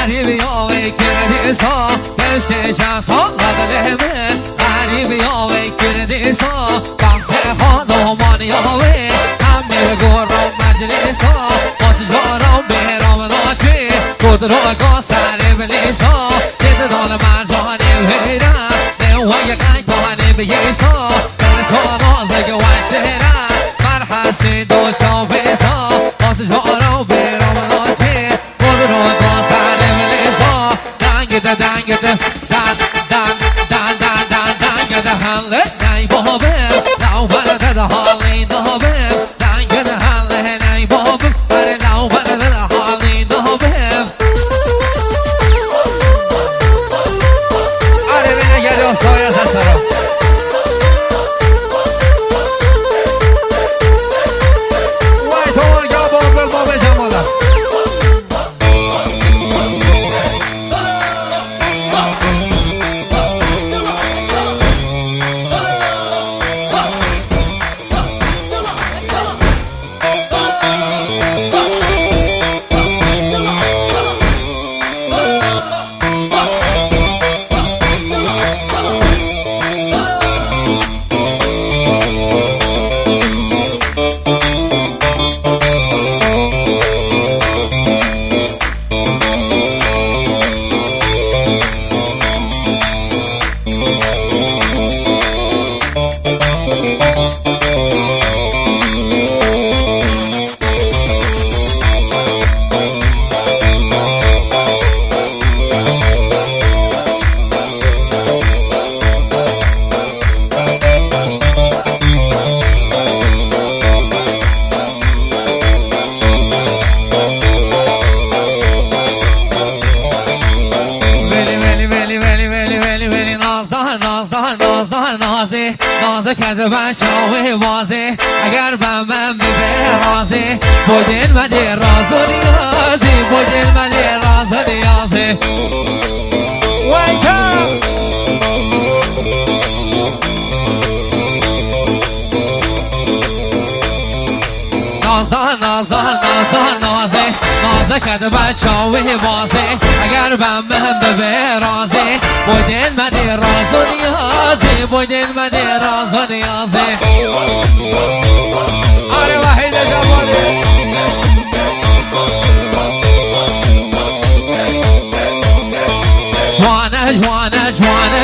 غریبی آوی کردی سا پشت جسا نداره غریبی آوی کردی سا بحث خانمانی آوی همه گرم مجلسا باز جارم برام ناچی خود رو گا سر بلیسا یه دال مرجانی بیرم نوای قیدانی بیسا دل تو نازگ و شهرم مرحسی دو چا بیسا باز جارم برام ناچی خود رو گا سر بلیسا دنگ ده دنگ ده دن دن دن دن دن دنگ ده حله نی بابه نو بلده ده حالی دابه دنگ ده حله نی بابه بره نو بلده ده حالی دابه آره بینه گره سایه سسرم وای تو مرگا بانگل بابه جماله نازه کرده بچه‌های بازی اگر به من ببه رازی بودین منی راز و نیازی بودین منی راز و نیازی ویکم نازه کرده بچه‌های بازی اگر به من ببه رازی بودین منی راز و نیازی بودین منی راز و نیازی آره وحید جمالی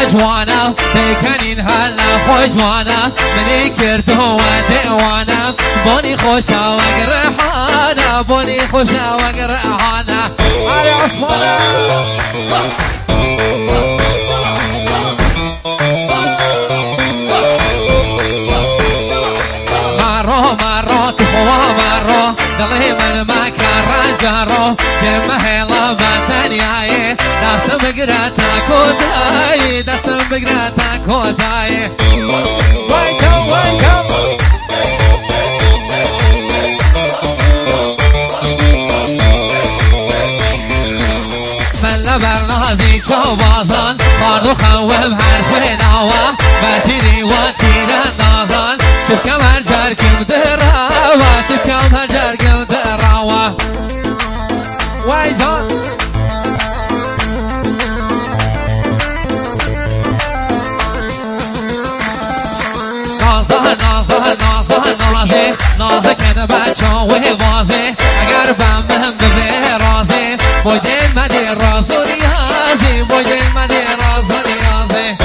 جوانه بکنین حالا خوش جوانه منی کرد و دیوانه بانی خوشه و گرحانه بانی خوشه و گرحانه آره عثمانه مرو تو خوا مرو دلی من مکران جارو که محلا بطنیایی دستم بگره تا کدایی دستم بگره تا کدایی ویکم من لبرنازی چو بازان خانو خوام حرف نوا بطیری و تیر اندازان شکم هر جرگم در هوا شکم هر جرگم در هوا وای جان نازه کنه بچه های بازه اگر بم به رازه بودین مدی راز و نیازه بودین مدی راز و نیازه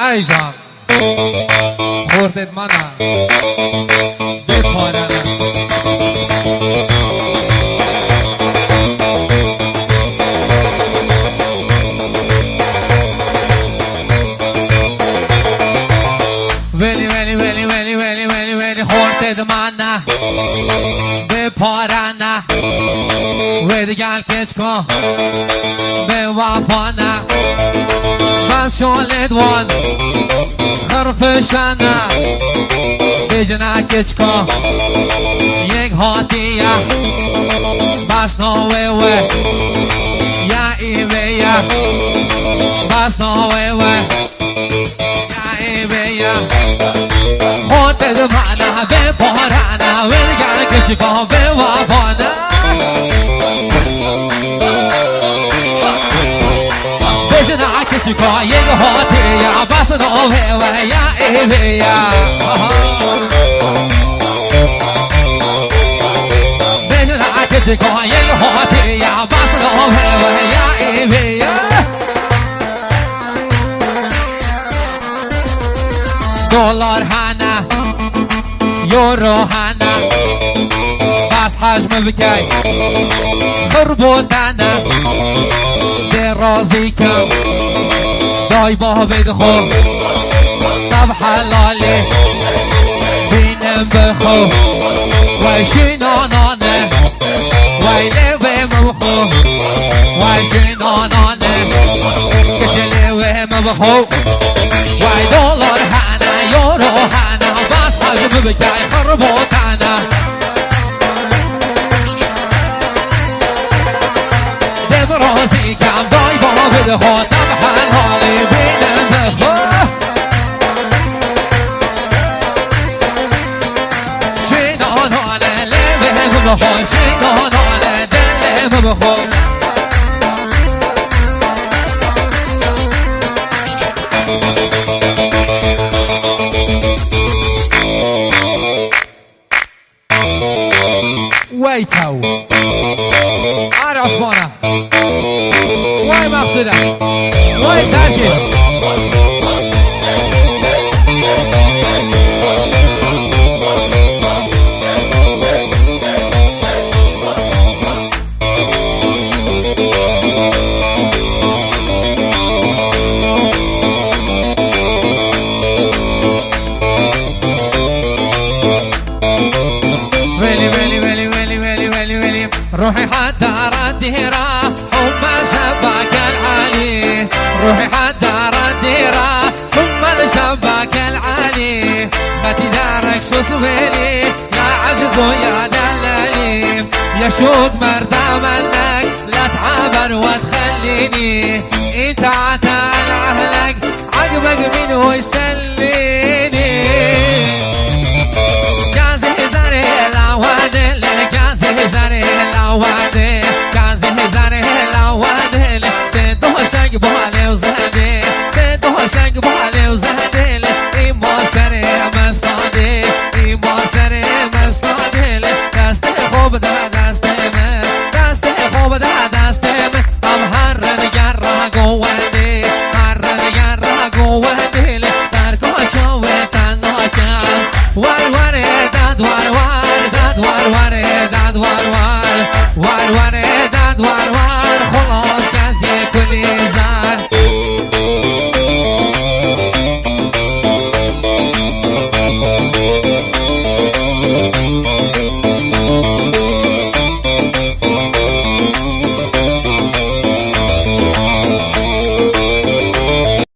ای جان خوردت منم بپارنم ولی خوردت منم بپارنم ولی گل کچ کن به وفانم بس شالد وان خرفشنم بجنا کچکا یک هاتیه بس نوه و یا ایوه یا بس نوه و یا ایوه یا خود دمانا به پارانا ولگل کچکا به وافانا بجنا کچکا یک هاتیه بس نوه و یا ایوه یا کچکای هاتی یا بس نوه و یا ایوی دلار هنه یورو هنه بس حجم بکی خربوتنه درازی کم دای با بدخو طب حلالی بینم بخو و شینانانه وای مبخو وای شینانانه کچلی و مبخو وای دولار هنه یورو هنه بس حجم بکی خربوتنه دبرازی کم دای با بدخو طب حلالی بینم بخو خوشی نانانه دلم بخور وای تو آره عثمانه وای مقصوده وای سرکش روحي حدار الديرة هم الشباك العالي روحي حدار الديرة هم الشباك العالي خاتي دارك شو سويلي يا عجز ويا دلالي يا شوق مرضى منك لا تعابر وتخليني انت عتال اهلك عقبك منه يسليني قازي زاري العوادل قازي زاري العوادل قازي زاري العوادل سيدو شق بالي وزهدل سيدو شق بالي وزهدل ايمو سري مستعدل ايمو سري مستعدل دستي خوب ده دستي من دستي خوب ده دستي من ام هرن گرا گوندی هرن گرا گوندی ترکو شوه تنها کن ور ور داد ور ور داد ور ور داد ور ور